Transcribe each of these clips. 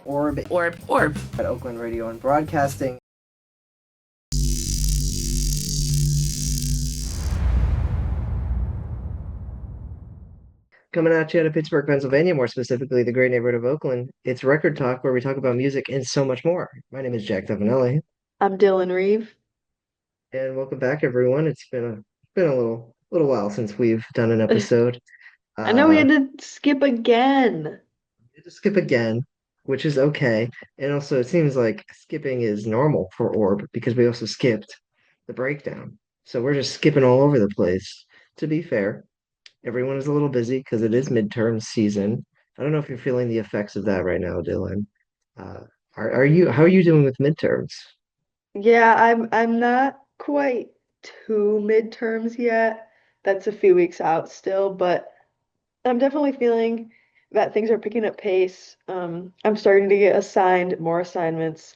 Orb. At Oakland Radio and Broadcasting. Coming at you out of Pittsburgh, Pennsylvania, more specifically the great neighborhood of Oakland. It's Record Talk, where we talk about music and so much more. My name is Jack Devanelli, I'm Dylan Reeve. and welcome back, everyone. It's been a little while since we've done an I episode. know we Uh, had to skip again. to skip again, which is okay. And also, it seems like skipping is normal for Orb because we also skipped the breakdown. So we're just skipping all over the place. To be fair, everyone is a little busy because it is midterm season. I don't know if you're feeling the effects of that right now, Dylan. Uh, are you, how are you doing with midterms? Yeah, I'm not quite to midterms yet. That's a few weeks out still, but I'm definitely feeling that things are picking up pace. I'm starting to get assigned more assignments.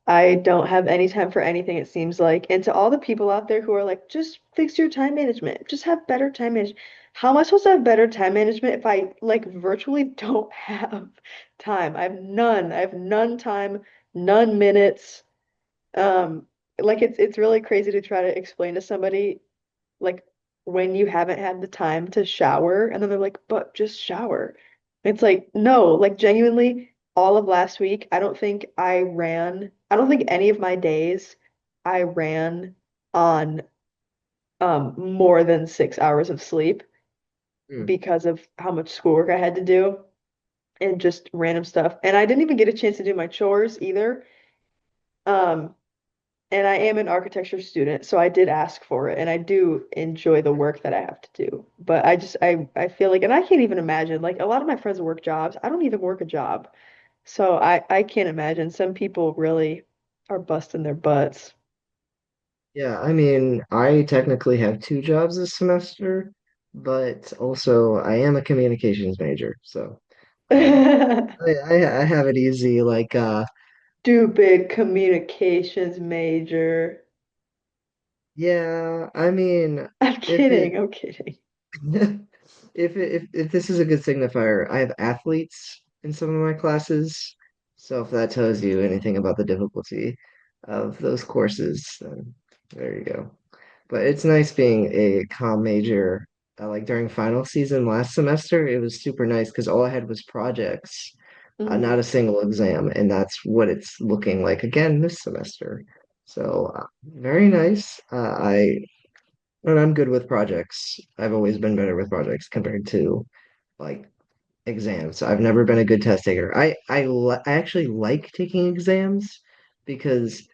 I don't have any time for anything, it seems like. And to all the people out there who are like, just fix your time management, just have better time management. How am I supposed to have better time management if I like virtually don't have time? I have none. I have none time, none minutes. Like it's really crazy to try to explain to somebody like when you haven't had the time to shower, and then they're like, but just shower. It's like, no, like genuinely, all of last week, I don't think any of my days I ran on more than 6 hours of sleep Hmm. because of how much schoolwork I had to do and just random stuff. And I didn't even get a chance to do my chores either. Um, And I am an architecture student, so I did ask for it, and I do enjoy the work that I have to do. But I feel like, and I can't even imagine, like a lot of my friends work jobs. I don't even work a job. So I can't imagine. Some people really are busting their butts. Yeah, I mean, I technically have two jobs this semester, but also I am a communications major, so um, I have it easy. Stupid communications major. Yeah, I mean, I'm if it kidding. I'm kidding. if this is a good signifier, I have athletes in some of my classes, so if that tells you anything about the difficulty of those courses, then there you go. But it's nice being a comm major. Like during final season last semester, it was super nice because all I had was projects, Mhm. not a single exam, and that's what it's looking like again this semester. So very nice. And I'm good with projects. I've always been better with projects compared to like exams. I've never been a good test taker. I actually like taking exams because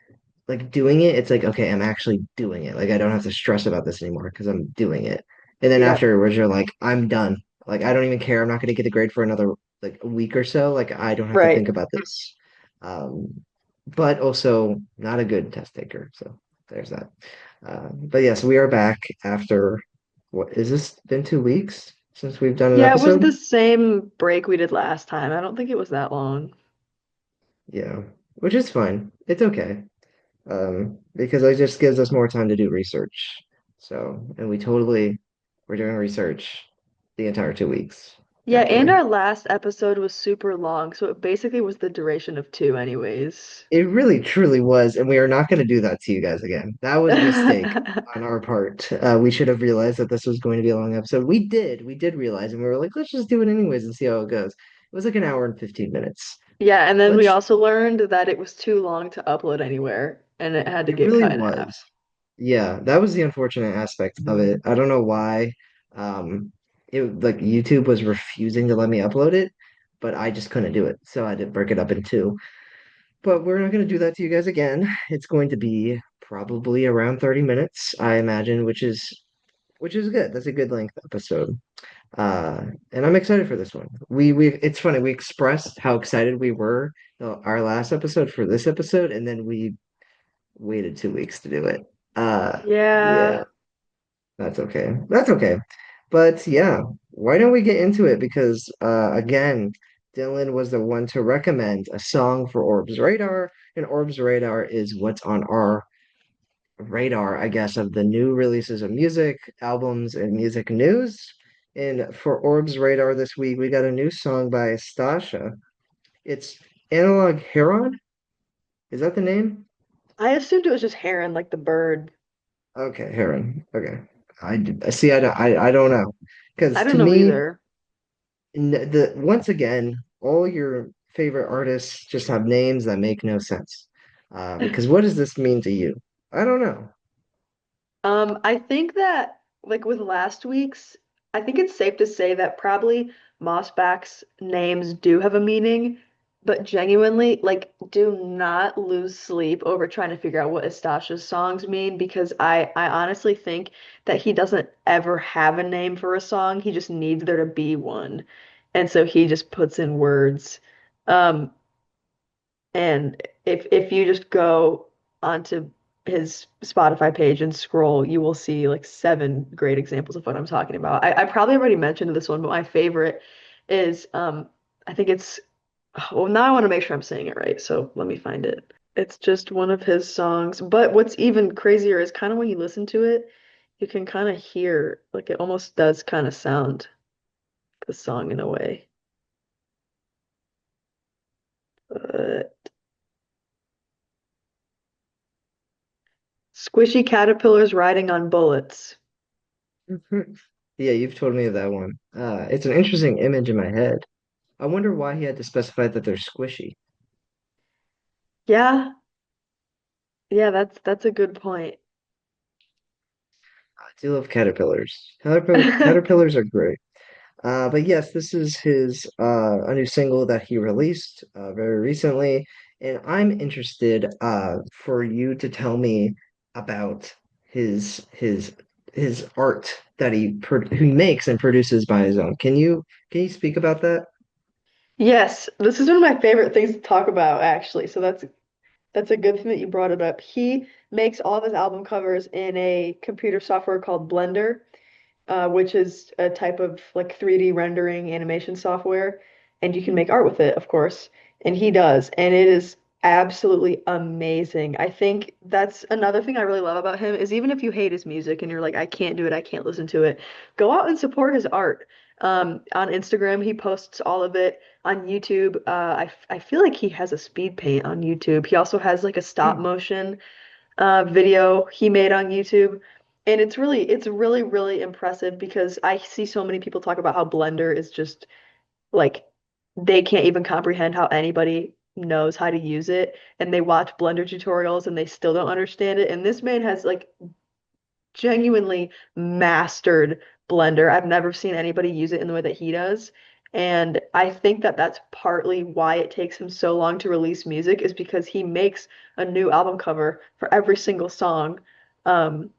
like doing it, it's like, okay, I'm actually doing it. Like I don't have to stress about this anymore because I'm doing it. And then Yeah. afterwards, you're like, I'm done. Like I don't even care. I'm not going to get the grade for another like a week or so. Like I don't have to think Right. about this. But also not a good test taker. So there's that. But yes, we are back after what is this been 2 weeks since we've done an Yeah, it was episode? the same break we did last time. I don't think it was that long. Yeah, which is fine. It's okay. Because it just gives us more time to do research. So, and we're doing research the entire 2 weeks, Yeah, and actually. our last episode was super long, so it basically was the duration of two anyways. It really truly was, and we are not going to do that to you guys again. That was a mistake on our part. We should have realized that this was going to be a long episode. We did realize, and we were like, let's just do it anyways and see how it goes. It was like an hour and 15 minutes. Yeah, and then we Let's, also learned that it was too long to upload anywhere, and it had to it get really cut in half. was. Yeah, that was the unfortunate aspect of it. I don't know why. It like YouTube was refusing to let me upload it, but I just couldn't do it. So I had to break it up in two. But we're not going to do that to you guys again. It's going to be probably around 30 minutes, I imagine, which is good. That's a good length episode. And I'm excited for this one. We it's funny, we expressed how excited we were our last episode for this episode, and then we waited 2 weeks to do it. Yeah. Yeah. That's okay. That's okay. But yeah, why don't we get into it? Because again, Dylan was the one to recommend a song for Orb's Radar, and Orb's Radar is what's on our radar, I guess, of the new releases of music, albums, and music news. And for Orb's Radar this week, we got a new song by Stasha. It's Analog Heron? Is that the name? I assumed it was just heron, like the bird. Okay, Heron. Okay. I see. I don't know. I Because don't to know me, either. the once again, all your favorite artists just have names that make no sense. Because what does this mean to you? I don't know. I think that like with last week's, I think it's safe to say that probably Mossback's names do have a meaning, but genuinely, like, do not lose sleep over trying to figure out what Estasha's songs mean because I honestly think that he doesn't ever have a name for a song. He just needs there to be one. And so he just puts in words. Um, and if you just go onto his Spotify page and scroll, you will see like seven great examples of what I'm talking about. I probably already mentioned this one, but my favorite is I think it's well now I want to make sure I'm saying it right, so let me find it. It's just one of his songs. But what's even crazier is kind of when you listen to it, you can kind of hear like it almost does kind of sound the song in a way. Uh, Squishy caterpillars riding on bullets. Yeah, you've told me of that one. It's an interesting image in my head. I wonder why he had to specify that they're squishy. Yeah, yeah, that's a good point. I do love caterpillars. Caterpillars are great. But yes, this is his a new single that he released very recently, and I'm interested for you to tell me about his art that he makes and produces by his own. Can you speak about that? Yes, this is one of my favorite things to talk about, actually. So that's a good thing that you brought it up. He makes all of his album covers in a computer software called Blender, which is a type of like 3D rendering animation software, and you can make art with it, of course, and he does, and it is absolutely amazing. I think that's another thing I really love about him is even if you hate his music and you're like, I can't do it, I can't listen to it, go out and support his art. On Instagram, he posts all of it. On YouTube, I feel like he has a speed paint on YouTube. He also has like a stop Hmm. motion video he made on YouTube. And it's really impressive because I see so many people talk about how Blender is just like they can't even comprehend how anybody knows how to use it. And they watch Blender tutorials and they still don't understand it. And this man has like genuinely mastered Blender. I've never seen anybody use it in the way that he does. And I think that that's partly why it takes him so long to release music is because he makes a new album cover for every single song. Um,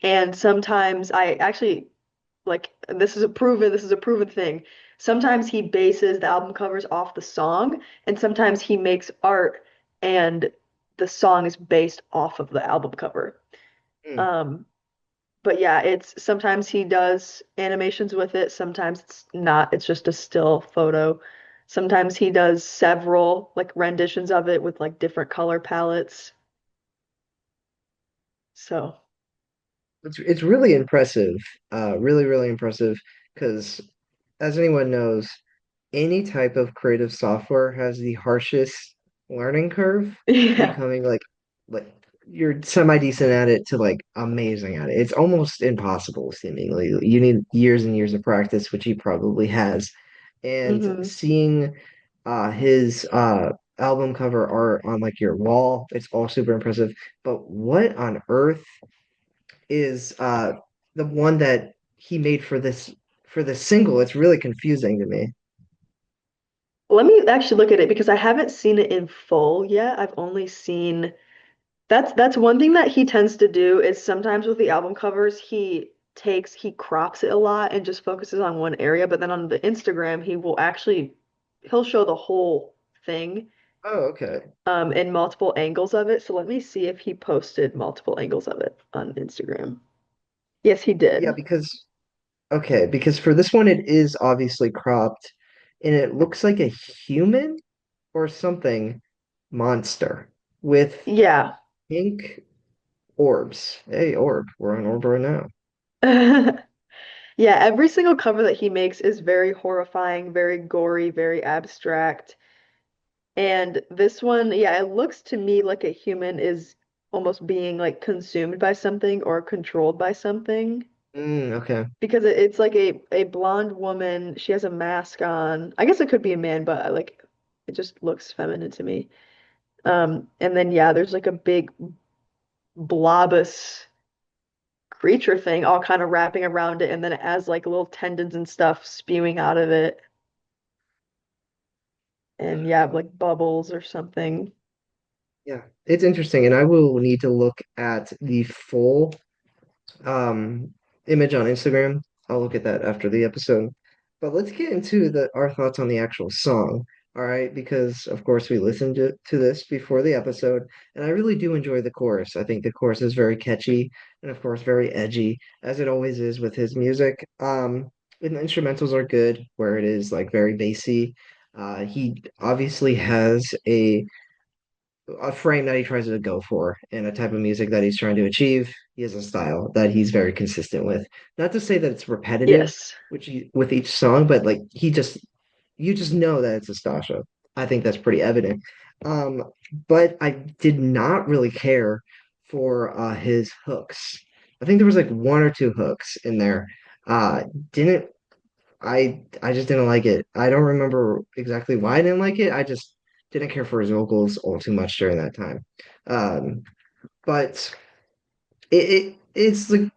and sometimes I actually like this is a proven thing. Sometimes he bases the album covers off the song, and sometimes he makes art and the song is based off of the album cover. Hmm. Um, but yeah, it's sometimes he does animations with it, sometimes it's not, it's just a still photo. Sometimes he does several like renditions of it with like different color palettes. So, It's really impressive, really, really impressive, because as anyone knows, any type of creative software has the harshest learning curve to yeah. becoming like you're semi-decent at it to like amazing at it. It's almost impossible, seemingly. You need years and years of practice, which he probably has. And hmm seeing his album cover art on like your wall, it's all super impressive. But what on earth is the one that he made for this single? It's really confusing to me. Let me actually look at it because I haven't seen it in full yet. I've only seen that's one thing that he tends to do is sometimes with the album covers, he crops it a lot and just focuses on one area, but then on the Instagram, he'll show the whole thing Oh, okay. in multiple angles of it. So let me see if he posted multiple angles of it on Instagram. Yes, he Yeah, did. because for this one it is obviously cropped and it looks like a human or something monster with Yeah. pink orbs. Hey, orb. We're on orb right now. Yeah, every single cover that he makes is very horrifying, very gory, very abstract. And this one, yeah, it looks to me like a human is almost being like consumed by something or controlled by something. Okay. Because it's like a blonde woman. She has a mask on. I guess it could be a man, but like it just looks feminine to me. And then yeah, there's like a big blobus creature thing all kind of wrapping around it, and then it has like little tendons and stuff spewing out of it. And yeah, like bubbles or something. Yeah, it's interesting, and I will need to look at the full image on Instagram. I'll look at that after the episode. But let's get into the our thoughts on the actual song. All right, because of course we listened to this before the episode, and I really do enjoy the chorus. I think the chorus is very catchy and of course very edgy, as it always is with his music. And the instrumentals are good, where it is like very bassy. He obviously has a frame that he tries to go for and a type of music that he's trying to achieve. He has a style that he's very consistent with. Not to say that it's repetitive, Yes. with each song, but like you just know that it's a Stasha. I think that's pretty evident. Um, but I did not really care for his hooks. I think there was like one or two hooks in there. Uh, didn't I just didn't like it. I don't remember exactly why I didn't like it. I just didn't care for his vocals all too much during that time. Um, but it's like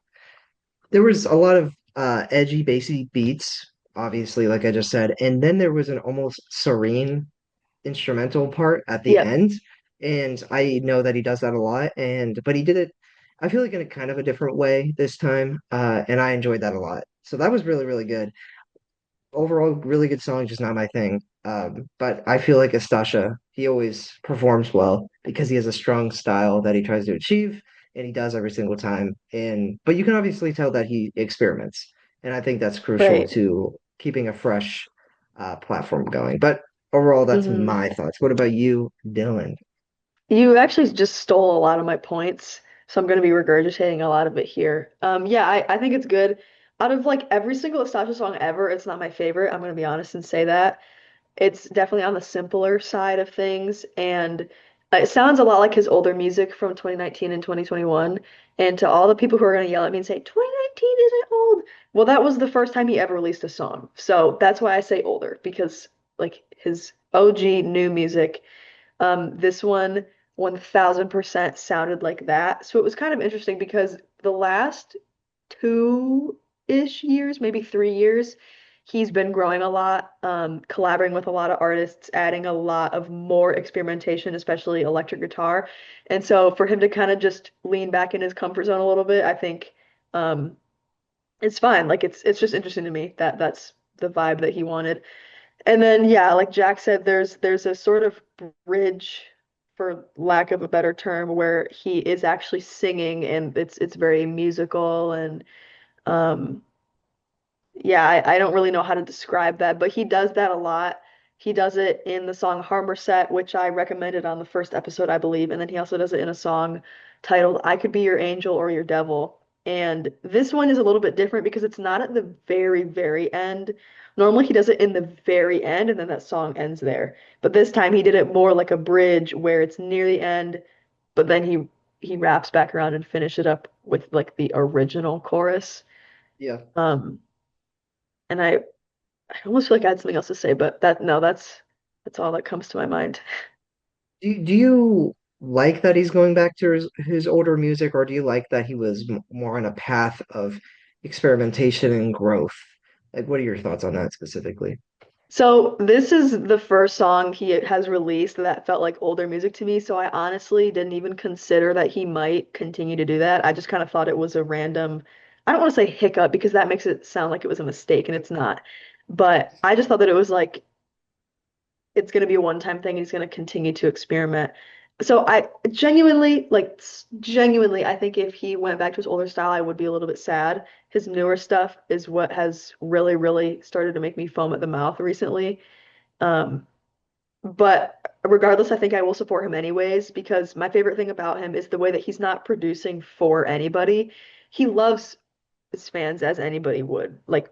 there was a lot of edgy, bassy beats, obviously, like I just said, and then there was an almost serene instrumental part at the Yep. end. And I know that he does that a lot, and but he did it, I feel like in a kind of a different way this time. And I enjoyed that a lot. So that was really, really good overall really good song, just not my thing. But I feel like Astasha, he always performs well because he has a strong style that he tries to achieve, and he does every single time. And but you can obviously tell that he experiments, and I think that's crucial Right. to keeping a fresh platform going. But overall, that's Hmm. my thoughts. What about you, Dylan? You actually just stole a lot of my points, so I'm going to be regurgitating a lot of it here. Yeah, I think it's good. Out of like every single Astasha song ever, it's not my favorite. I'm going to be honest and say that. It's definitely on the simpler side of things, and it sounds a lot like his older music from 2019 and 2021. And to all the people who are going to yell at me and say 2019 isn't old, well, that was the first time he ever released a song. So that's why I say older, because like his OG new music, this one 1000% sounded like that. So it was kind of interesting because the last 2-ish years, maybe 3 years, he's been growing a lot, collaborating with a lot of artists, adding a lot of more experimentation, especially electric guitar. And so for him to kind of just lean back in his comfort zone a little bit, I think um, it's fine. Like it's just interesting to me that that's the vibe that he wanted. And then yeah, like Jack said, there's a sort of bridge, for lack of a better term, where he is actually singing and it's very musical and um yeah, I don't really know how to describe that, but he does that a lot. He does it in the song Harmerset, which I recommended on the first episode, I believe, and then he also does it in a song titled I Could Be Your Angel or Your Devil. And this one is a little bit different because it's not at the very, very end. Normally he does it in the very end and then that song ends there. But this time he did it more like a bridge where it's near the end, but then he wraps back around and finish it up with like the original chorus. Yeah. Um, and I almost feel like I had something else to say, but that no, that's all that comes to my mind. Do you like that he's going back to his older music, or do you like that he was more on a path of experimentation and growth? Like, what are your thoughts on that specifically? So this is the first song he has released that felt like older music to me, so I honestly didn't even consider that he might continue to do that. I just kind of thought it was a random, I don't want to say hiccup because that makes it sound like it was a mistake and it's not. But I just thought that it was like it's going to be a one-time thing. He's going to continue to experiment. So I genuinely, like, genuinely, I think if he went back to his older style, I would be a little bit sad. His newer stuff is what has really, really started to make me foam at the mouth recently. Um, but regardless, I think I will support him anyways because my favorite thing about him is the way that he's not producing for anybody. He loves his fans as anybody would. Like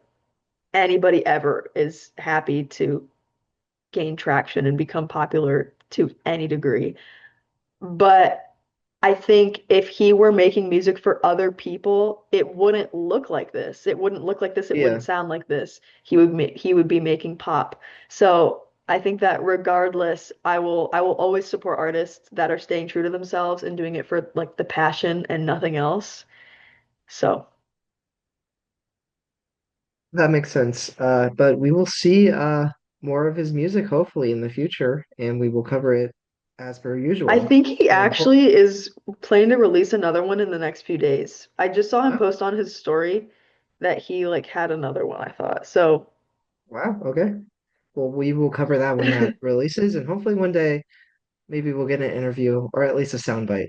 anybody ever is happy to gain traction and become popular to any degree. But I think if he were making music for other people, it wouldn't look like this. It wouldn't look like this. It wouldn't Yeah, sound like this. He would be making pop. So I think that regardless, I will always support artists that are staying true to themselves and doing it for like the passion and nothing else. So that makes sense. But we will see more of his music hopefully in the future, and we will cover it as per I usual. think he And ho actually is planning to release another one in the next few days. I just saw him oh, post on his story that he like had another one, I thought. So wow, okay. Well, we will cover that when that releases, and hopefully one day maybe we'll get an interview or at least a soundbite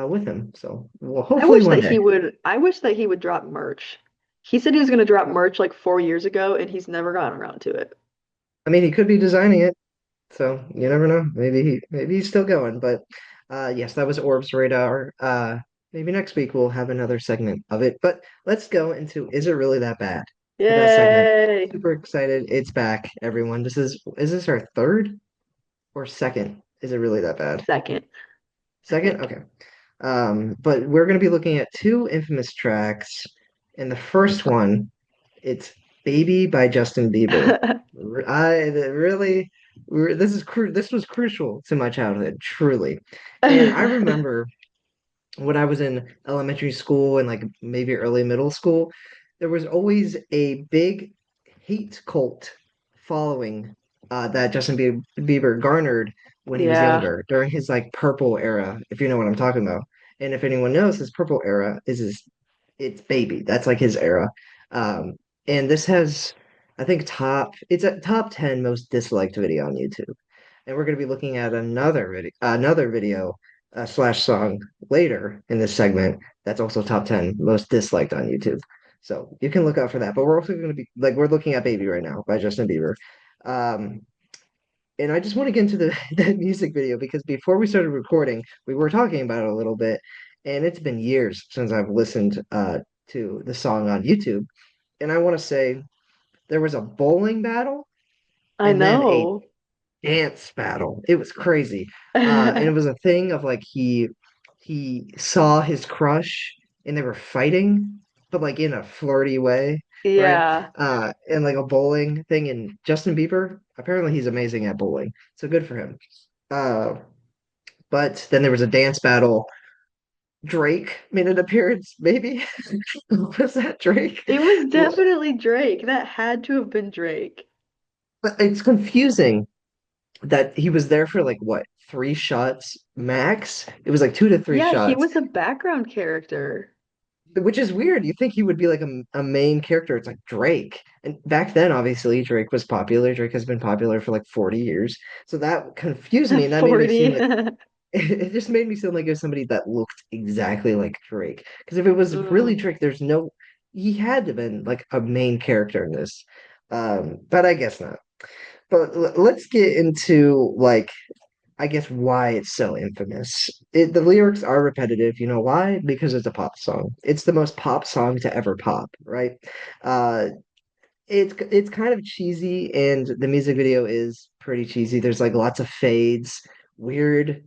with him. So, well, hopefully one day. I wish that he would drop merch. He said he was going to drop merch like 4 years ago and he's never gotten around to it. I mean, he could be designing it, so you never know. Maybe he's still going. But yes, that was Orb's radar. Maybe next week we'll have another segment of it. But let's go into Is It Really That Bad? The best segment. Yay! Super excited. It's back, everyone. Is this our third or second? Is it really that bad? Second, I Second? think. Okay. But we're going to be looking at two infamous tracks. And the first one, it's Baby by Justin Bieber. Really, this was crucial to my childhood, truly. And I remember when I was in elementary school and like maybe early middle school, there was always a big hate cult following that Bieber garnered when he was Yeah. younger during his like purple era, if you know what I'm talking about. And if anyone knows, his purple era is his it's Baby. That's like his era. Um, and this has, I think, it's a top 10 most disliked video on YouTube. And we're going to be looking at another video slash song later in this segment that's also top 10 most disliked on YouTube. So you can look out for that. But we're also going to be like, we're looking at Baby right now by Justin Bieber. Um, and I just want to get into the music video because before we started recording, we were talking about it a little bit. And it's been years since I've listened to the song on YouTube. And I want to say there was a bowling battle I and then a know. dance battle. It was crazy. And it was a thing of like he saw his crush and they were fighting, but like in a flirty way, right? Yeah. And like a bowling thing. And Justin Bieber, apparently he's amazing at bowling, so good for him. Uh, but then there was a dance battle. Drake made an appearance, maybe. Was that Drake? It was Well, definitely Drake. That had to have been Drake. but it's confusing that he was there for like what, 3 shots max? It was like 2 to 3 Yeah, he shots, was a background character. which is weird. You think he would be like a main character. It's like Drake. And back then, obviously, Drake was popular. Drake has been popular for like 40 years. So that confused me and that made me seem 40. like it just made me seem like it was somebody that looked exactly like Drake. Because if it was really Mm. Drake, he had to have been like a main character in this. But I guess not. But let's get into like I guess why it's so infamous. The lyrics are repetitive. You know why? Because it's a pop song. It's the most pop song to ever pop, right? Uh, it's kind of cheesy, and the music video is pretty cheesy. There's like lots of fades, weird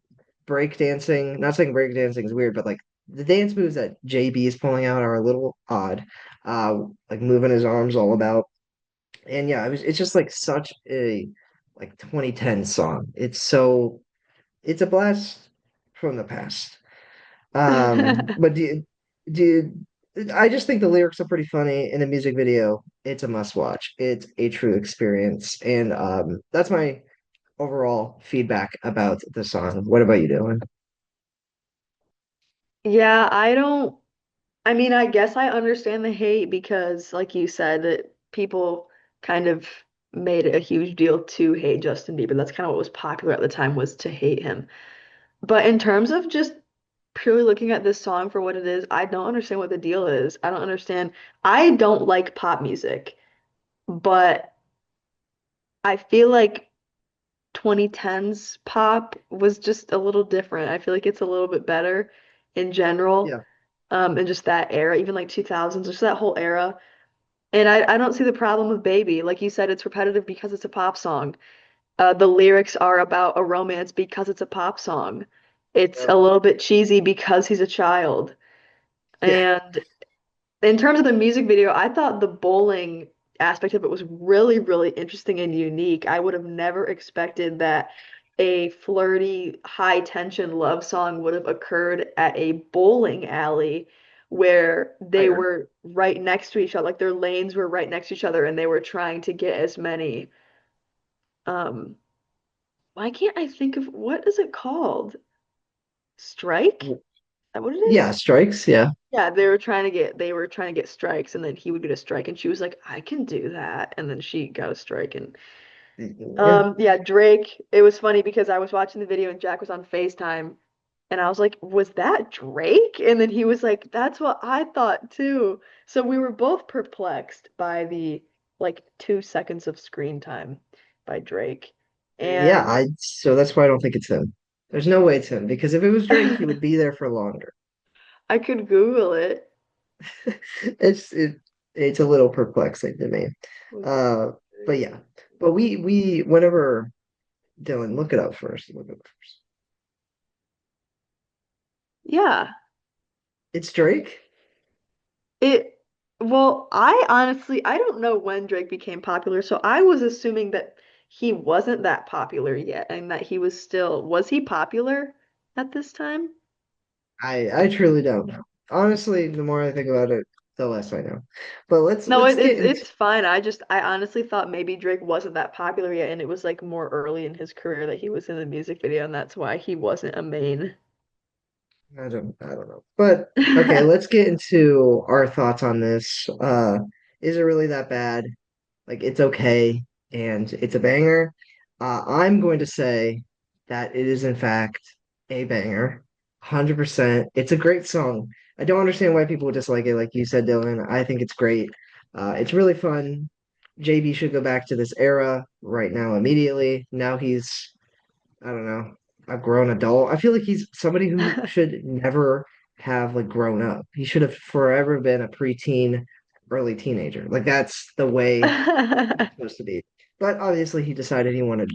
breakdancing. Not saying breakdancing is weird, but like the dance moves that JB is pulling out are a little odd. Like moving his arms all about. And yeah, it's just like such a like 2010 song. It's a blast from the past. But I just think the lyrics are pretty funny in the music video. It's a must watch. It's a true experience. And that's my overall feedback about the song. What about you, Dylan? Yeah, I mean, I guess I understand the hate because, like you said, that people kind of made it a huge deal to hate Justin Bieber. That's kind of what was popular at the time was to hate him. But in terms of just purely looking at this song for what it is, I don't understand what the deal is. I don't understand. I don't like pop music, but I feel like 2010s pop was just a little different. I feel like it's a little bit better in general, Yeah. in just that era, even like 2000s, just that whole era. And I don't see the problem with Baby. Like you said, it's repetitive because it's a pop song. The lyrics are about a romance because it's a pop song. It's a Yep. little bit cheesy because he's a child. Yeah. And in terms of the music video, I thought the bowling aspect of it was really, really interesting and unique. I would have never expected that a flirty, high tension love song would have occurred at a bowling alley where they Fire. were right next to each other, like their lanes were right next to each other, and they were trying to get as many. Um, why can't I think of what is it called? Strike? Is that what it Yeah, is? strikes. Yeah. Yeah, they were trying to get strikes and then he would get a strike and she was like, I can do that. And then she got a strike and Yeah. yeah, Drake, it was funny because I was watching the video and Jack was on FaceTime and I was like, was that Drake? And then he was like, that's what I thought too. So we were both perplexed by the like 2 seconds of screen time by Drake. Yeah, And I so that's why I don't think it's him. There's no way it's him because if it was Drake, he would be there for longer. I could Google it. It's it's a little perplexing to me. Was it Uh, but Drake? yeah. But we whenever Dylan, look it up first. Look it up first. Yeah. It's Drake. It, well, I honestly, I don't know when Drake became popular, so I was assuming that he wasn't that popular yet and that he was still, was he popular at this time? I truly don't know. Honestly, the more I think about it, the less I know. But No, let's get into it's fine. I honestly thought maybe Drake wasn't that popular yet and it was like more early in his career that he was in the music video and that's why he wasn't a main. I don't know. But okay, let's get into our thoughts on this. Is it really that bad? Like it's okay and it's a banger. I'm going to say that it is in fact a banger. 100%. It's a great song. I don't understand why people dislike it, like you said, Dylan. I think it's great. It's really fun. JB should go back to this era right now immediately. Now he's I don't know, a grown adult. I feel like he's somebody who should never have like grown up. He should have forever been a preteen, early teenager. Like that's the way he's supposed to be. But obviously he decided he wanted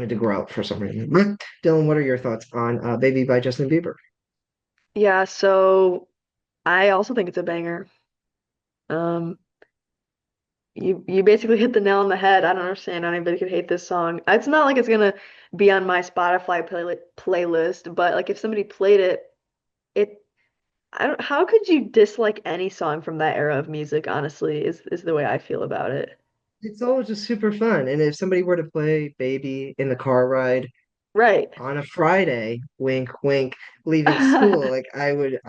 to grow up for some reason. But Dylan, what are your thoughts on Baby by Justin Bieber? Yeah, so I also think it's a banger. Um, you basically hit the nail on the head. I don't understand how anybody could hate this song. It's not like it's gonna be on my Spotify playlist, but like if somebody played it, it I don't how could you dislike any song from that era of music, honestly, is the way I feel about it. It's all just super fun. And if somebody were to play Baby in the car ride Right. on a Friday, wink, wink, leaving school, like I would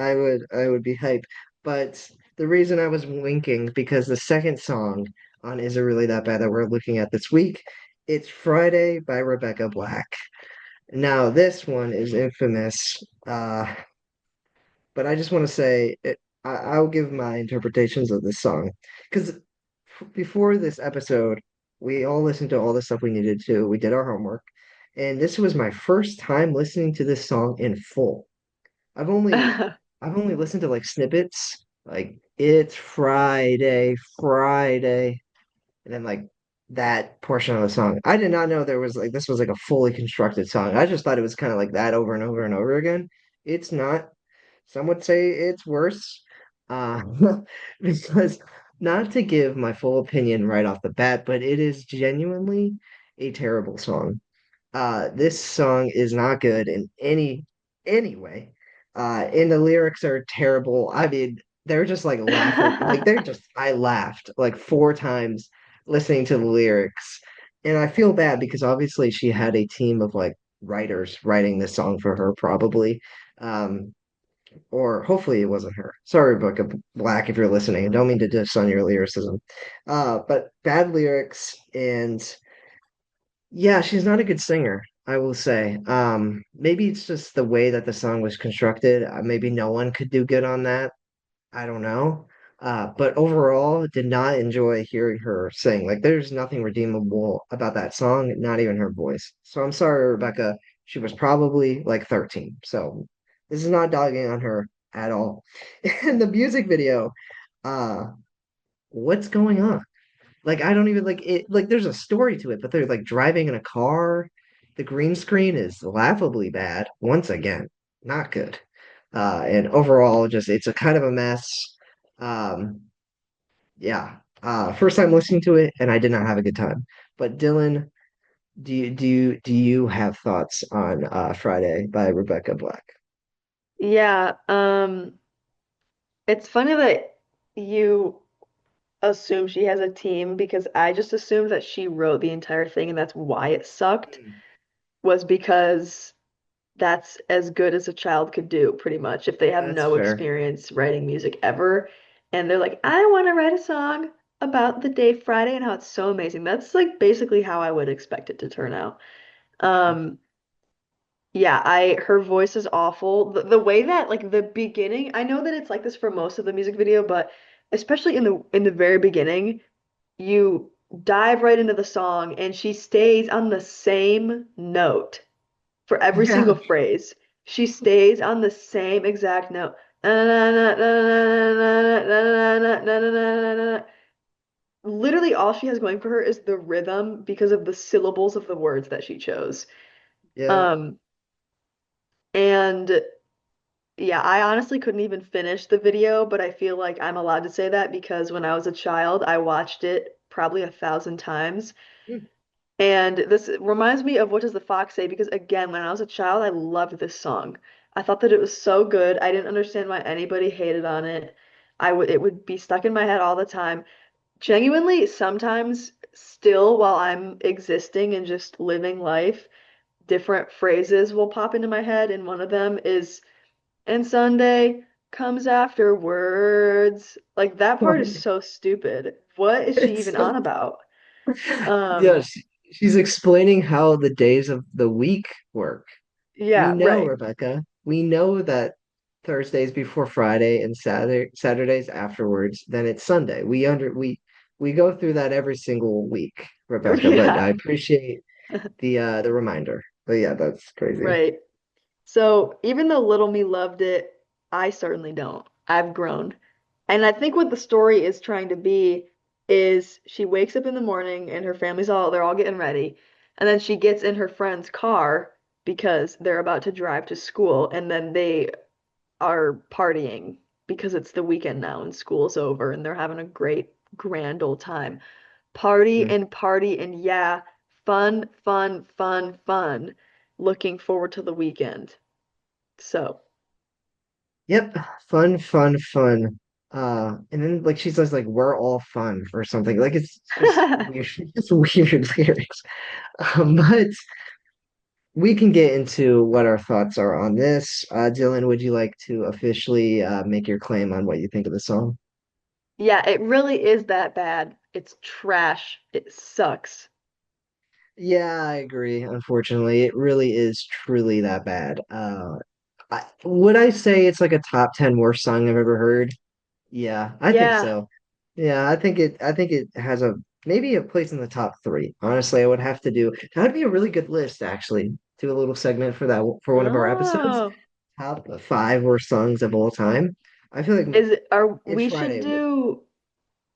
be hyped. But the reason I was winking because the second song on Is It Really That Bad that we're looking at this week, it's Friday by Rebecca Black. Now this one is infamous, but I just want to say I'll give my interpretations of this song because before this episode, we all listened to all the stuff we needed to. We did our homework, and this was my first time listening to this song in full. I've only I've only listened to like snippets, like it's Friday, Friday, and then like that portion of the song. I did not know there was like this was like a fully constructed song. I just thought it was kind of like that over and over and over again. It's not. Some would say it's worse. Uh, because not to give my full opinion right off the bat, but it is genuinely a terrible song. This song is not good in any way. And the lyrics are terrible. I mean, they're just like laughable. Like they're just I laughed like four times listening to the lyrics. And I feel bad because obviously she had a team of like writers writing this song for her, probably. Or hopefully it wasn't her. Sorry, Book of Black, if you're listening. I don't mean to diss on your lyricism. But bad lyrics and yeah, she's not a good singer, I will say. Maybe it's just the way that the song was constructed. Maybe no one could do good on that. I don't know. But overall, did not enjoy hearing her sing. Like, there's nothing redeemable about that song, not even her voice. So I'm sorry, Rebecca. She was probably like 13. So this is not dogging on her at all. And the music video, uh, what's going on? Like I don't even like it. Like there's a story to it, but they're like driving in a car. The green screen is laughably bad. Once again, not good. And overall, just it's a kind of a mess. Um, yeah. First time listening to it, and I did not have a good time. But Dylan, do you have thoughts on Friday by Rebecca Black? Yeah, it's funny that you assume she has a team because I just assumed that she wrote the entire thing and that's why it sucked, Hmm. was because that's as good as a child could do, pretty much, if they have That's no fair. experience writing music ever. And they're like, I want to write a song about the day Friday and how it's so amazing. That's like basically how I would expect it to turn out. Um, yeah, her voice is awful. The way that like the beginning, I know that it's like this for most of the music video, but especially in the very beginning, you dive right into the song and she stays on the same note for every Yeah. single phrase. She stays on the same exact note. Literally all she has going for her is the rhythm because of the syllables of the words that she chose. Yeah. Um, and yeah, I honestly couldn't even finish the video, but I feel like I'm allowed to say that because when I was a child, I watched it probably 1,000 times. Hmm. And this reminds me of What Does the Fox Say? Because again, when I was a child, I loved this song. I thought that it was so good. I didn't understand why anybody hated on it. It would be stuck in my head all the time. Genuinely, sometimes still while I'm existing and just living life, different phrases will pop into my head, and one of them is "and Sunday comes afterwards." Like that part is so stupid. What is she It's even so on about? yeah, Um, she's explaining how the days of the week work. We yeah, know, right. Rebecca. We know that Thursdays before Friday and Saturdays afterwards, then it's Sunday. We go through that every single week, Rebecca, but I Yeah, appreciate the reminder. But yeah, that's crazy. right. So even though Little Me loved it, I certainly don't. I've grown. And I think what the story is trying to be is she wakes up in the morning and her family's they're all getting ready. And then she gets in her friend's car because they're about to drive to school. And then they are partying because it's the weekend now and school's over and they're having a great, grand old time. Hmm. Party and yeah, fun, fun, fun, fun. Looking forward to the weekend. So, Yep, fun, fun, fun. And then like she says like we're all fun or something. Like it's just weird, just weird lyrics. But we can get into what our thoughts are on this. Dylan, would you like to officially make your claim on what you think of the song? yeah, it really is that bad. It's trash. It sucks. Yeah, I agree. Unfortunately, it really is truly that bad. Would I say it's like a top 10 worst song I've ever heard? Yeah, I think Yeah. so. Yeah, I think it has a maybe a place in the top three. Honestly, I would have to do that would be a really good list actually. Do a little segment for that for one of our episodes. Oh. Top five worst songs of all time. I feel like Is it, are it's we should Friday would. do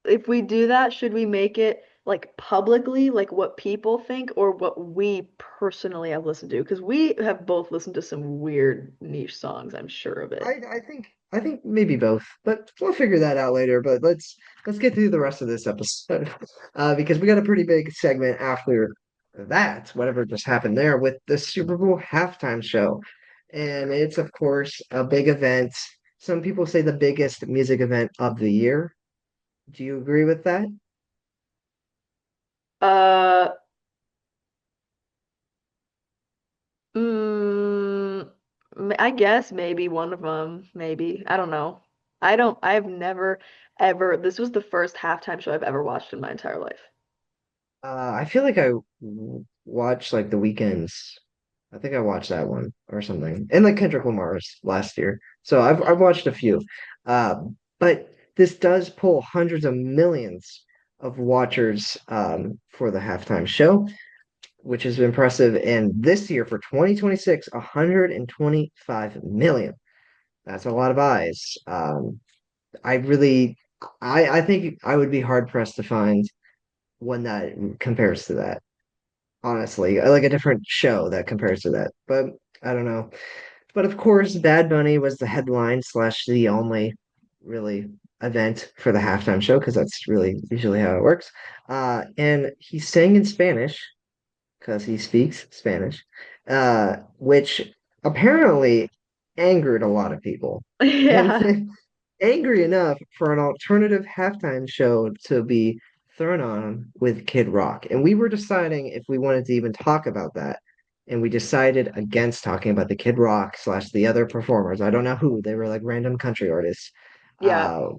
if we do that, should we make it like publicly, like what people think or what we personally have listened to? Because we have both listened to some weird niche songs, I'm sure of it. I think maybe both, but we'll figure that out later. But let's get through the rest of this episode because we got a pretty big segment after that, whatever just happened there with the Super Bowl halftime show, and it's of course a big event. Some people say the biggest music event of the year. Do you agree with that? Uh, mm, I guess maybe one of them, maybe. I don't know. I've never ever, this was the first halftime show I've ever watched in my entire life. I feel like watched like the weekends. I think I watched that one or something, and like Kendrick Lamar's last year. So I've Mm. watched a few, but this does pull hundreds of millions of watchers for the halftime show, which is impressive. And this year for 2026, 125 million. That's a lot of eyes. I really, I think I would be hard pressed to find. one that compares to that. Honestly, I like a different show that compares to that. But I don't know. But of course, Bad Bunny was the headline slash the only really event for the halftime show because that's really usually how it works. And he sang in Spanish because he speaks Spanish, which apparently angered a lot of people. And Yeah. angry enough for an alternative halftime show to be thrown on with Kid Rock. And we were deciding if we wanted to even talk about that. And we decided against talking about the Kid Rock slash the other performers. I don't know who. They were like random country artists. Yeah. Uh,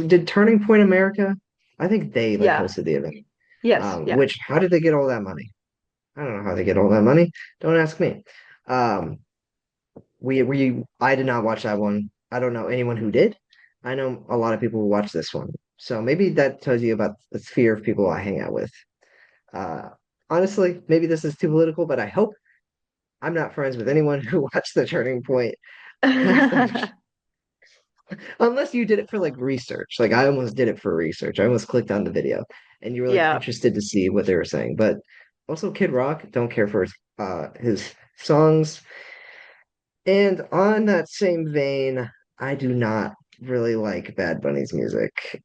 did Turning Point America? I think they like Yeah. hosted the event. Yes. Yeah. Which how did they get all that money? I don't know how they get all that money. Don't ask me. Um, we I did not watch that one. I don't know anyone who did. I know a lot of people who watched this one. So maybe that tells you about the sphere of people I hang out with. Uh, Honestly, maybe this is too political, but I hope I'm not friends with anyone who watched the Turning Point halftime unless you did it for like research. Like I almost did it for research. I almost clicked on the video and you were like Yeah. interested to see what they were saying. But also Kid Rock, don't care for his songs. And on that same vein, I do not really like Bad Bunny's music,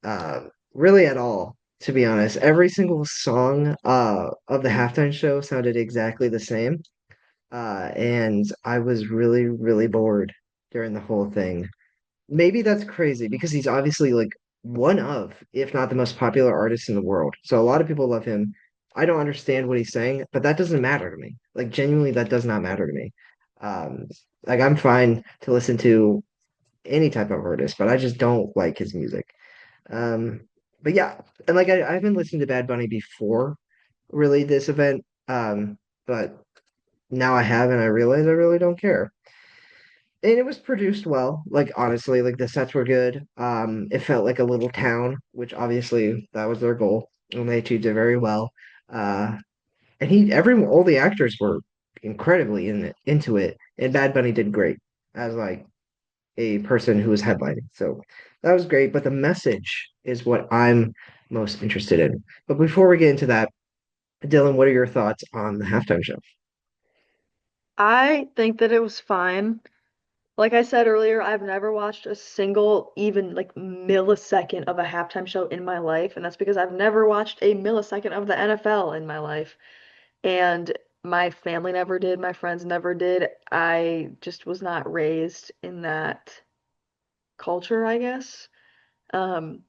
really at all, to be honest. Every single song of the halftime show sounded exactly the same, and I was really, really bored during the whole thing. Maybe that's crazy because he's obviously like one of, if not the most popular artist in the world. So a lot of people love him. I don't understand what he's saying, but that doesn't matter to me. Like genuinely, that does not matter to me. Um, like I'm fine to listen to any type of artist, but I just don't like his music. Um, but yeah, and like I haven't listened to Bad Bunny before really this event. But now I have, and I realize I really don't care. And it was produced well. Like honestly, like the sets were good. It felt like a little town, which obviously that was their goal, and they achieved it very well. Uh, and all the actors were incredibly into it, and Bad Bunny did great as like a person who was headlining. So that was great. But the message is what I'm most interested in. But before we get into that, Dylan, what are your thoughts on the halftime show? I think that it was fine. Like I said earlier, I've never watched a single, even like millisecond of a halftime show in my life, and that's because I've never watched a millisecond of the NFL in my life. And my family never did, my friends never did. I just was not raised in that culture, I guess. Um,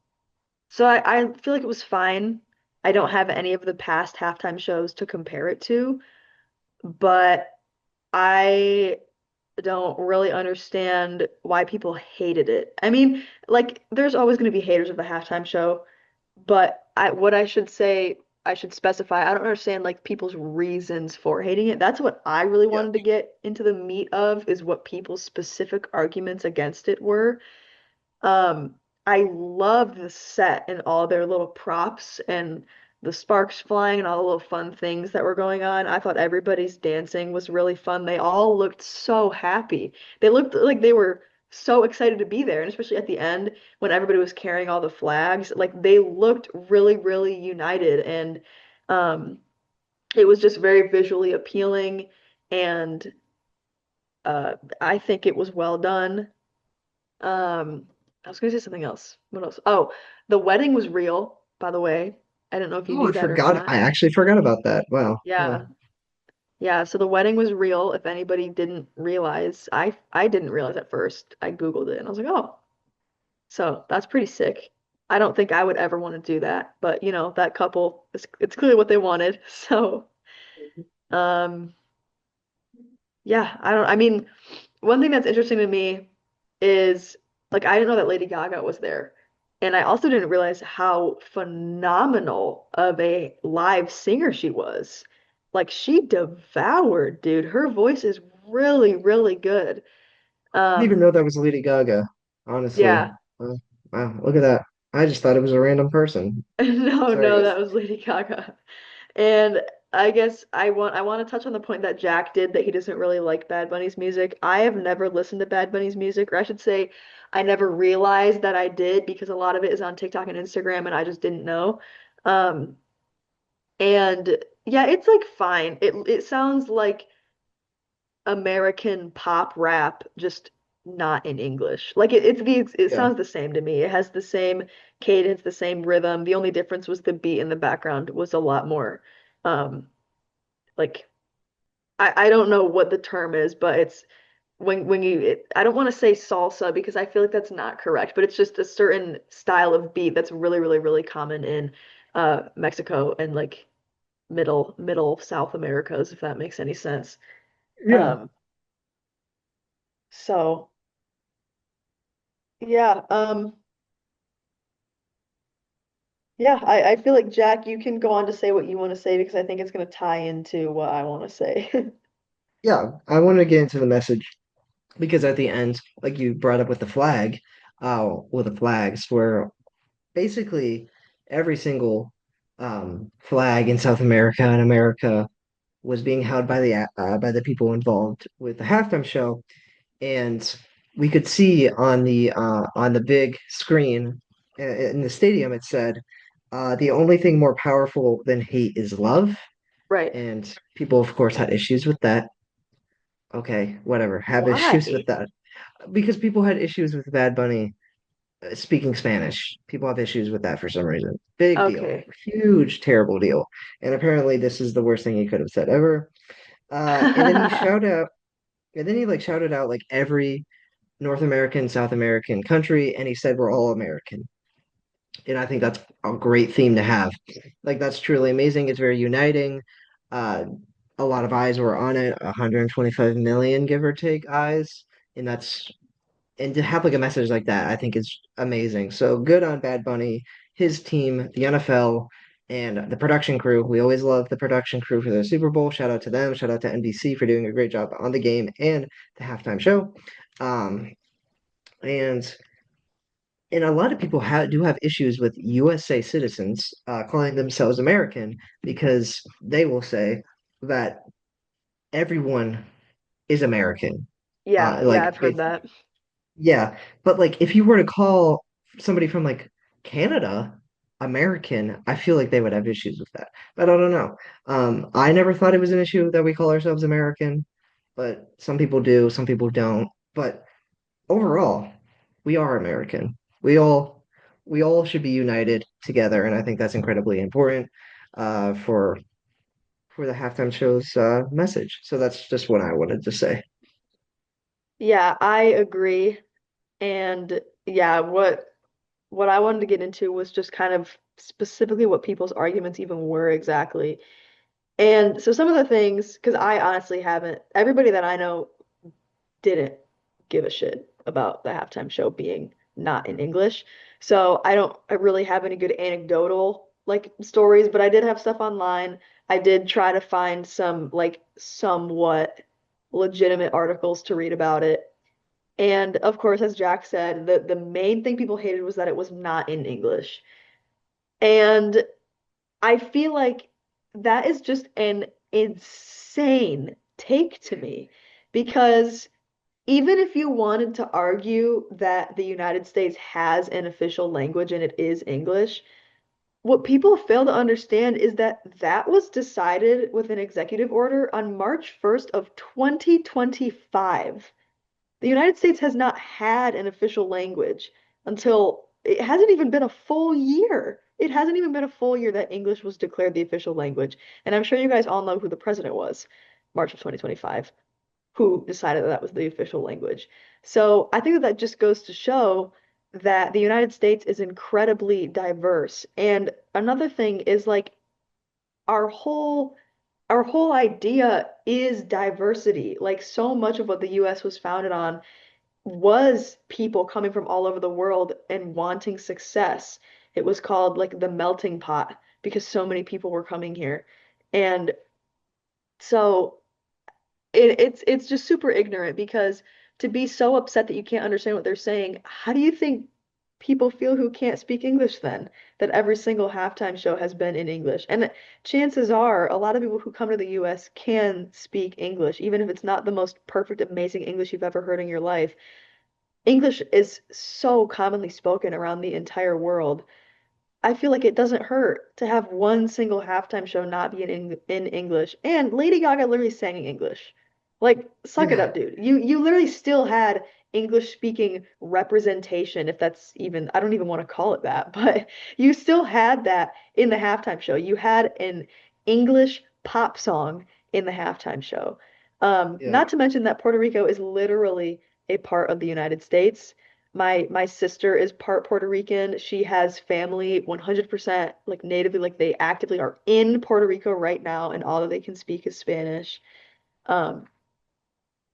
so I feel like it was fine. I don't have any of the past halftime shows to compare it to, but I don't really understand why people hated it. I mean, like, there's always going to be haters of the halftime show, but what I should say, I should specify, I don't understand like people's reasons for hating it. That's what I really Yeah. wanted to get into the meat of, is what people's specific arguments against it were. Um, I loved the set and all their little props and the sparks flying and all the little fun things that were going on. I thought everybody's dancing was really fun. They all looked so happy. They looked like they were so excited to be there, and especially at the end when everybody was carrying all the flags, like they looked really, really united, and um, it was just very visually appealing, and I think it was well done. I was gonna say something else. What else? Oh, the wedding was real, by the way. I don't know if you Oh, knew I that or forgot. not. I actually forgot about that. Wow. Yeah. Yeah. Yeah, so the wedding was real. If anybody didn't realize, I didn't realize at first. I Googled it and I was like, "Oh." So, that's pretty sick. I don't think I would ever want to do that, but that couple, it's clearly what they wanted. So, um yeah, I mean, one thing that's interesting to me is like I didn't know that Lady Gaga was there. And I also didn't realize how phenomenal of a live singer she was. Like she devoured, dude. Her voice is really, really good. Didn't even Um, know that was Lady Gaga, honestly. yeah. Wow, look at that. I just thought it was a random person. No, Sorry, no, guys. that was Lady Gaga. And I guess I want to touch on the point that Jack did, that he doesn't really like Bad Bunny's music. I have never listened to Bad Bunny's music, or I should say I never realized that I did, because a lot of it is on TikTok and Instagram and I just didn't know. Um, and yeah, it's like fine. It sounds like American pop rap, just not in English. Like it Yeah. sounds the same to me. It has the same cadence, the same rhythm. The only difference was the beat in the background was a lot more like I don't know what the term is, but it's when I don't want to say salsa because I feel like that's not correct, but it's just a certain style of beat that's really, really, really common in Mexico and like middle South Americas, if that makes any sense. Yeah. Um, so yeah, yeah, I feel like Jack, you can go on to say what you want to say because I think it's going to tie into what I want to say. Yeah. I want to get into the message because at the end, like you brought up with the flag, well, the flags were basically every single flag in South America and America was being held by the people involved with the halftime show, and we could see on the big screen in the stadium it said, "The only thing more powerful than hate is love," Right. and people, of course, had issues with that. Okay, whatever, have issues with Why? that because people had issues with Bad Bunny speaking Spanish. People have issues with that for some reason. Big deal, Okay. huge, terrible deal. And apparently, this is the worst thing he could have said ever. And then and then he like shouted out like every North American, South American country, and he said we're all American. And I think that's a great theme to have. Like that's truly amazing. It's very uniting. Uh, a lot of eyes were on it, 125 million, give or take, eyes, and that's and to have like a message like that, I think is amazing. So good on Bad Bunny, his team, the NFL, and the production crew. We always love the production crew for the Super Bowl. Shout out to them. Shout out to NBC for doing a great job on the game and the halftime show. Um, and and a lot of people do have issues with USA citizens calling themselves American because they will say that everyone is American. Yeah, yeah, Like I've heard that. yeah, but like if you were to call somebody from like Canada American, I feel like they would have issues with that. But I don't know. I never thought it was an issue that we call ourselves American, but some people do, some people don't. But overall, we are American. We all we all should be united together, and I think that's incredibly important uh, for for the halftime show's message. So that's just what I wanted to say. Yeah, I agree. And yeah, what I wanted to get into was just kind of specifically what people's arguments even were exactly. And so some of the things, because I honestly haven't, everybody that I know didn't give a shit about the halftime show being not in English. So I really have any good anecdotal like stories, but I did have stuff online. I did try to find some like somewhat legitimate articles to read about it. And of course, as Jack said, the main thing people hated was that it was not in English. And I feel like that is just an insane take to me because even if you wanted to argue that the United States has an official language and it is English, what people fail to understand is that that was decided with an executive order on March 1st of 2025. The United States has not had an official language until it hasn't even been a full year. It hasn't even been a full year that English was declared the official language. And I'm sure you guys all know who the president was, March of 2025, who decided that that was the official language. So I think that that just goes to show that the United States is incredibly diverse. And another thing is like our whole our whole idea is diversity. Like so much of what the US was founded on was people coming from all over the world and wanting success. It was called like the melting pot because so many people were coming here. And so it's just super ignorant because to be so upset that you can't understand what they're saying, how do you think people feel who can't speak English then? That every single halftime show has been in English. And chances are a lot of people who come to the US can speak English, even if it's not the most perfect, amazing English you've ever heard in your life. English is so commonly spoken around the entire world. I feel like it doesn't hurt to have one single halftime show not be in English. And Lady Gaga literally sang in English. Like, suck it Yeah, up, dude. You literally still had English speaking representation, if that's even, I don't even want to call it that, but you still had that in the halftime show. You had an English pop song in the halftime show. yeah. Not to mention that Puerto Rico is literally a part of the United States. My sister is part Puerto Rican. She has family 100% like natively, like they actively are in Puerto Rico right now, and all that they can speak is Spanish. Um,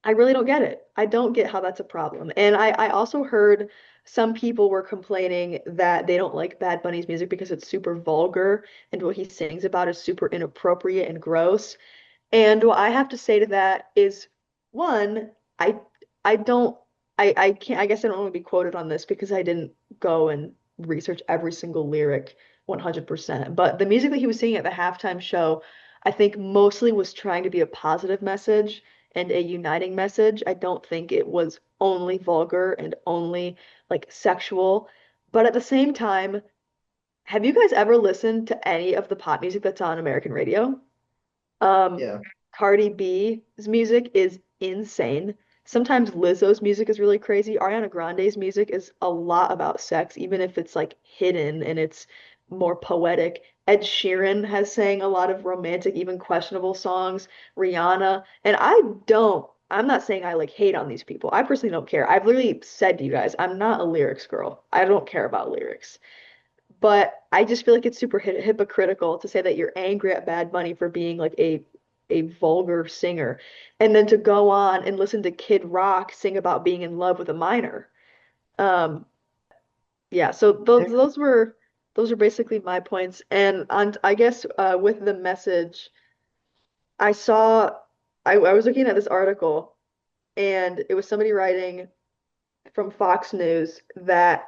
I really don't get it. I don't get how that's a problem. And I also heard some people were complaining that they don't like Bad Bunny's music because it's super vulgar and what he sings about is super inappropriate and gross. And what I have to say to that is, one, I I don't I can't I guess I don't want to be quoted on this because I didn't go and research every single lyric 100%. But the music that he was singing at the halftime show, I think mostly was trying to be a positive message and a uniting message. I don't think it was only vulgar and only like sexual. But at the same time, have you guys ever listened to any of the pop music that's on American radio? Um, Yeah. Cardi B's music is insane. Sometimes Lizzo's music is really crazy. Ariana Grande's music is a lot about sex, even if it's like hidden and it's more poetic. Ed Sheeran has sang a lot of romantic, even questionable songs. Rihanna, and I'm not saying I like hate on these people. I personally don't care. I've literally said to you guys, I'm not a lyrics girl. I don't care about lyrics. But I just feel like it's super hypocritical to say that you're angry at Bad Bunny for being like a vulgar singer, and then to go on and listen to Kid Rock sing about being in love with a minor. Um, yeah, so those are basically my points. And on I guess with the message, I saw I was looking at this article and it was somebody writing from Fox News that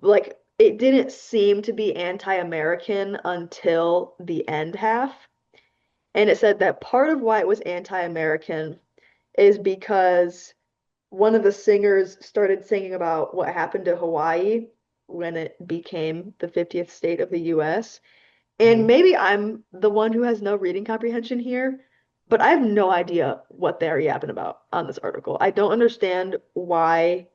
like it didn't seem to be anti-American until the end half. And it said that part of why it was anti-American is because one of the singers started singing about what happened to Hawaii when it became the 50th state of the US. And Mhm. maybe I'm the one who has no reading comprehension here, but I have no idea what they're yapping about on this article. I don't understand why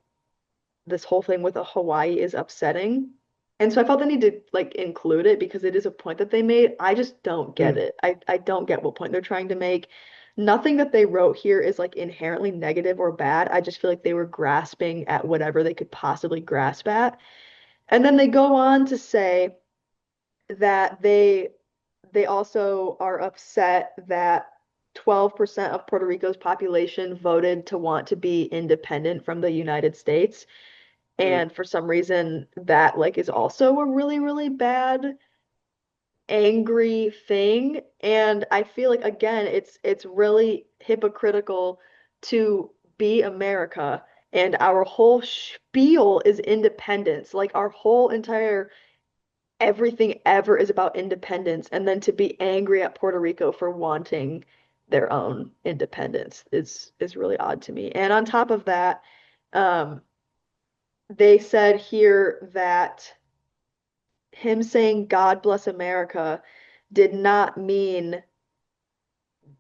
this whole thing with a Hawaii is upsetting. And so I felt the need to like include it because it is a point that they made. I just don't get Mm. it. I don't get what point they're trying to make. Nothing that they wrote here is like inherently negative or bad. I just feel like they were grasping at whatever they could possibly grasp at. And then they go on to say that they also are upset that 12% of Puerto Rico's population voted to want to be independent from the United States. Mm. And for some reason, that like is also a really, really bad, angry thing. And I feel like again, it's really hypocritical to be America and our whole spiel is independence. Like our whole entire everything ever is about independence, and then to be angry at Puerto Rico for wanting their own independence is really odd to me. And on top of that, um, they said here that him saying God bless America did not mean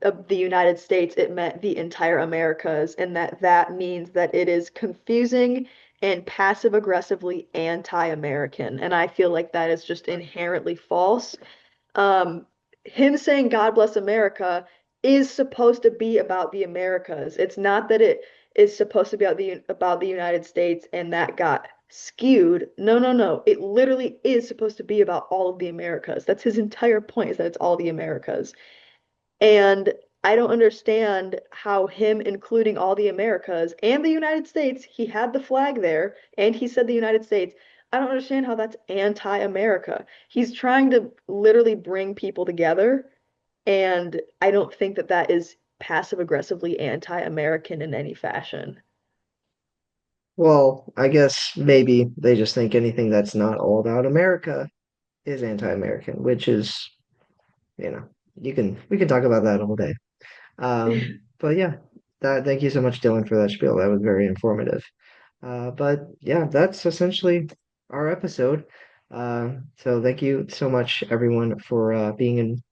the United States, it meant the entire Americas, and that means that it is confusing and passive aggressively anti-American. And I feel like that is just inherently false. um, Him saying God bless America is supposed to be about the Americas. It's not that it is supposed to be about the United States and that got skewed. No, no, no. It literally is supposed to be about all of the Americas. That's his entire point, is that it's all the Americas. And I don't understand how him including all the Americas and the United States, he had the flag there and he said the United States. I don't understand how that's anti-America. He's trying to literally bring people together, and I don't think that that is passive aggressively anti-American in any fashion. Well, I guess maybe they just think anything that's not all about America is anti-American, which is, you know, we can talk about that all day. But yeah, thank you so much, Dylan, for that spiel. That was very informative. But yeah, that's essentially our episode. So thank you so much, everyone, for being in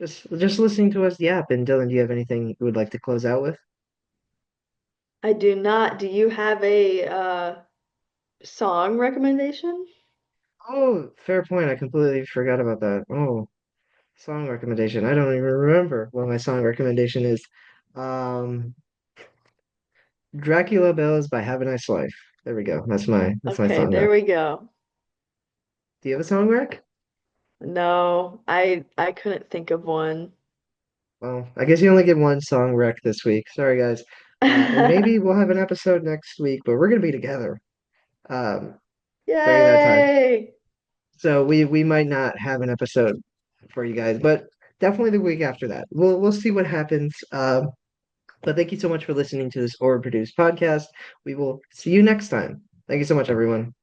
just listening to us yap. And Dylan, do you have anything you would like to close out with? I do not. Do you have a song recommendation? Oh, fair point. I completely forgot about that. Oh, song recommendation. I don't even remember what my song recommendation is. Um, Dracula Bells by Have a Nice Life. There we go. That's my Okay, song there rec. we go. Do you have a song rec? No, I couldn't think of one. Well, I guess you only get one song rec this week. Sorry, guys. And maybe we'll have an episode next week, but we're gonna be together um, during that time. Yay! So we might not have an episode for you guys, but definitely the week after that. We'll see what happens. But thank you so much for listening to this overproduced podcast. We will see you next time. Thank you so much, everyone.